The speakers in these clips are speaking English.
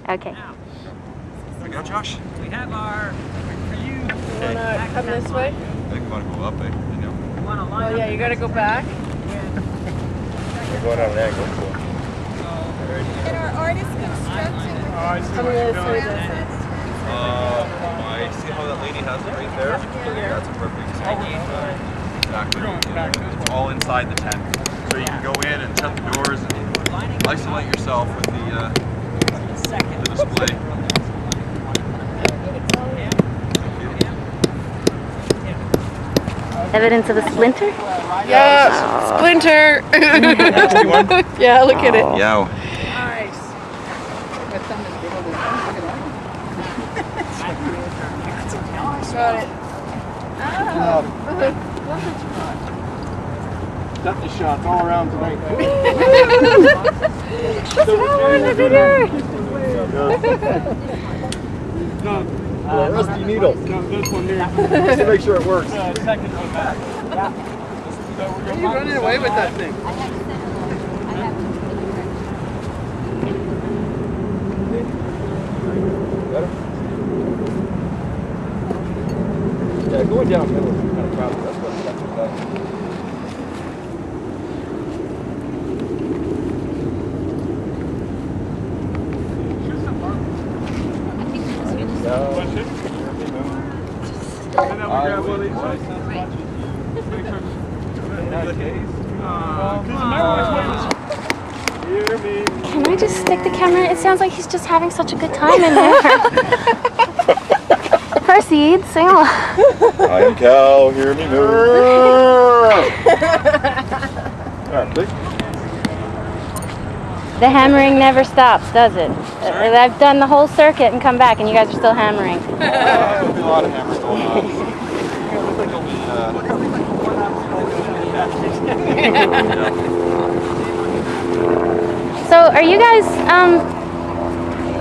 Okay. There we go, Josh. We have our for you. You wanna come this way? I think we want to go up, you know. Oh yeah, you gotta go back. We're going on an angle. And our artist construction. Come this way then. I see how that lady has it right there? That's a perfect example. Exactly. It's all inside the tent. So you can go in and shut the doors and isolate yourself with the display. Evidence of a splinter? Yeah, splinter. Yeah, look at it. Yeah. Nice. Got it. Got the shots all around tonight. What's wrong with it? No, rusty needle. No, this one here. Just to make sure it works. Second one back. Are you running away with that thing? Better? Yeah, going down middle is kind of crowded. That's what that's about. Can I just stick the camera? It sounds like he's just having such a good time in there. Proceed, sing along. I am Cal, hear me moo. Alright, please. The hammering never stops, does it? I've done the whole circuit and come back and you guys are still hammering. There'll be a lot of hammers going on. So are you guys,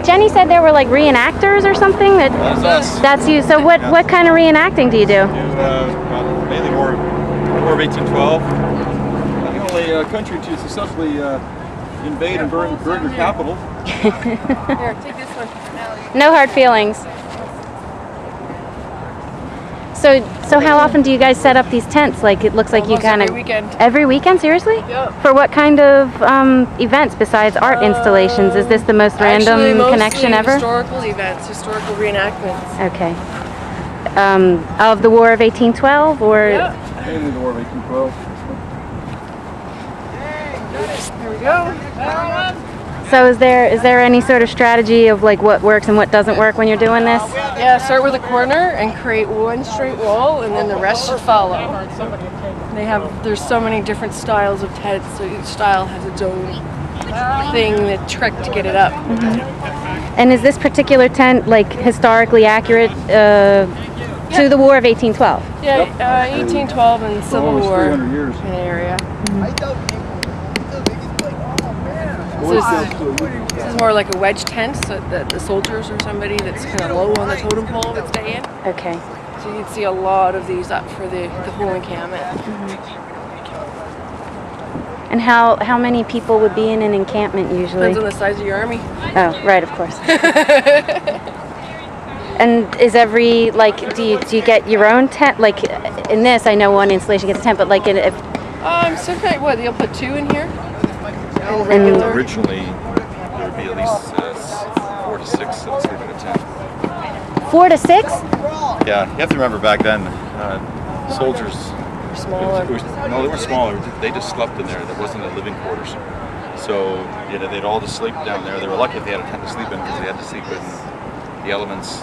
Jenny said there were like re-enactors or something? That's us. That's you. So what kind of reenacting do you do? Mainly War of 1812. The only country to successfully invade and burn your capital. Here, take this one. No hard feelings. So how often do you guys set up these tents? Like it looks like you Almost kind of every weekend. Every weekend, seriously? Yep. For what kind of events besides art installations? Is this the most random Actually, connection ever? Historical events, historical reenactments. Okay. Of the War of 1812, or Yep. Mainly the War of 1812. Here we go. so is there any sort of strategy of like what works and what doesn't work when you're doing this? Yeah, start with a corner and create one straight wall, and then the rest should follow. There's so many different styles of tents, so each style has its own thing, the trick to get it up. And is this particular tent like historically accurate to the War of 1812? Yeah, 1812 and For Civil almost War 300 years. in the area. Boy Scouts This is more like a wedge tent, so that the soldiers or somebody that's kind of low on the totem pole would stay in. Okay. So you'd see a lot of these up for the whole encampment. And how many people would be in an encampment usually? Depends on the size of your army. Oh, right, of course. And is every, like, do you get your own tent? Like in this, I know one installation gets a tent, but like if Sometimes, what, you'll put two in here? And Originally, there would be at least 4 to 6 that sleep in a tent. 4 to 6? Yeah, you have to remember back then, soldiers. Smaller. No, they weren't smaller. They just slept in there. There wasn't a living quarters. So they'd all just sleep down there. They were lucky if they had a tent to sleep in because they had to sleep in the elements.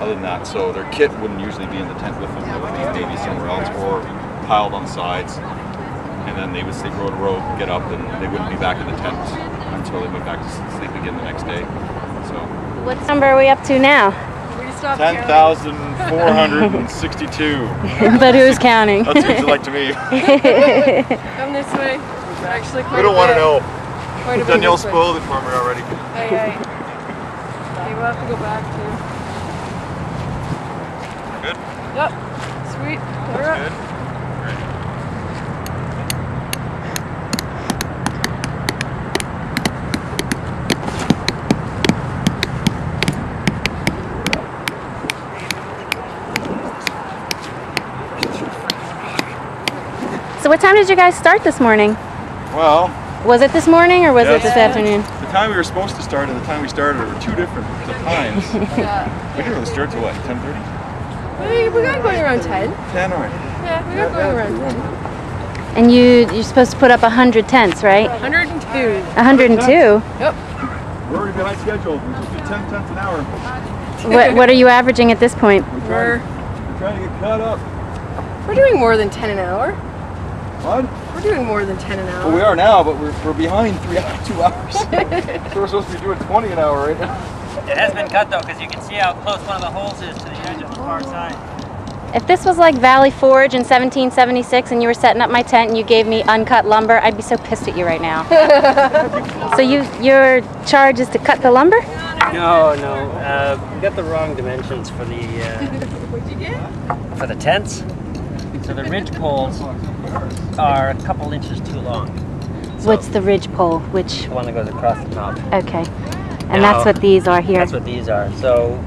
Other than that, so their kit wouldn't usually be in the tent with them. It would be maybe somewhere else or piled on the sides. And then they would sleep row to row, get up, and they wouldn't be back in the tent until they went back to sleep again the next day. So. What number are we up to now? 10,462. But who's counting? That seems like to me. Come this way. Actually, We don't want to know. Quite a bit Danielle this way. spoiled it for me already. Hey. We'll have to go back too. Good? Yep. Sweet. We're up. Good. So what time did you guys start this morning? Well, Was it this morning or was it Yes. this afternoon? the time we were supposed to start and the time we started were two different times. Yeah. We didn't really start till what, 10:30? We got going around 10. 10, all right. Yeah, we got going around 10. And you're supposed to put up 100 tents, right? 102. 102? Yep. We're already behind schedule. We're supposed to do 10 tents an hour. What are you averaging at this point? We're trying to get caught up. We're doing more than 10 an hour. What? We're doing more than 10 an hour. Well, we are now, but we're behind 2 hours. So we're supposed to be doing 20 an hour right now. It has been cut though, because you can see how close one of the holes is to the edge of the far side. If this was like Valley Forge in 1776 and you were setting up my tent and you gave me uncut lumber, I'd be so pissed at you right now. So your charge is to cut the lumber? No, we got the wrong dimensions for the tents. So the ridge poles are a couple inches too long. So What's the ridge pole? Which? the one that goes across the top? Okay. And that's what these are here. That's what these are. So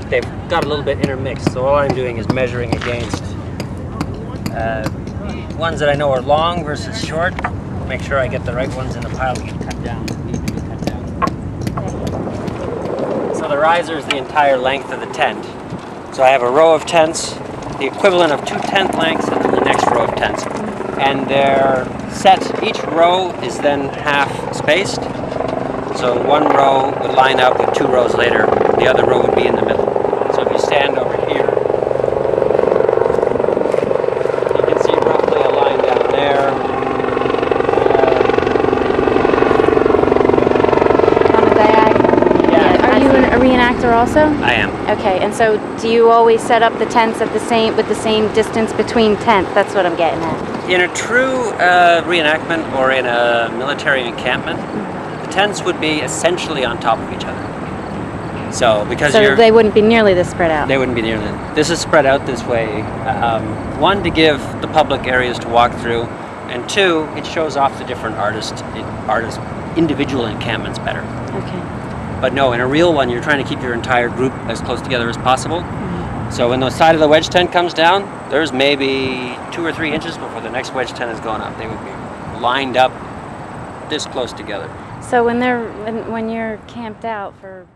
they've got a little bit intermixed. So all I'm doing is measuring against ones that I know are long versus short. Make sure I get the right ones in the pile to get cut down. Need to be cut down. So the riser is the entire length of the tent. So I have a row of tents, the equivalent of 2 tent lengths, and then the next row of tents. And they're set, each row is then half spaced. So one row would line up with 2 rows later, the other row would be in the middle. So if you stand over here, you can see roughly a line down there. On the diagonal. Yeah, Are you a reenactor also? I am. Okay, and so do you always set up the tents at with the same distance between tents? That's what I'm getting at. In a true reenactment or in a military encampment, the tents would be essentially on top of each other. So because So they wouldn't be nearly this spread out. they wouldn't be near them. This is spread out this way. One, to give the public areas to walk through, and 2, it shows off the different artists' individual encampments better. Okay. But no, in a real one, you're trying to keep your entire group as close together as possible. So when the side of the wedge tent comes down, there's maybe 2 or 3 inches before the next wedge tent is going up. They would be lined up this close together. So when you're camped out for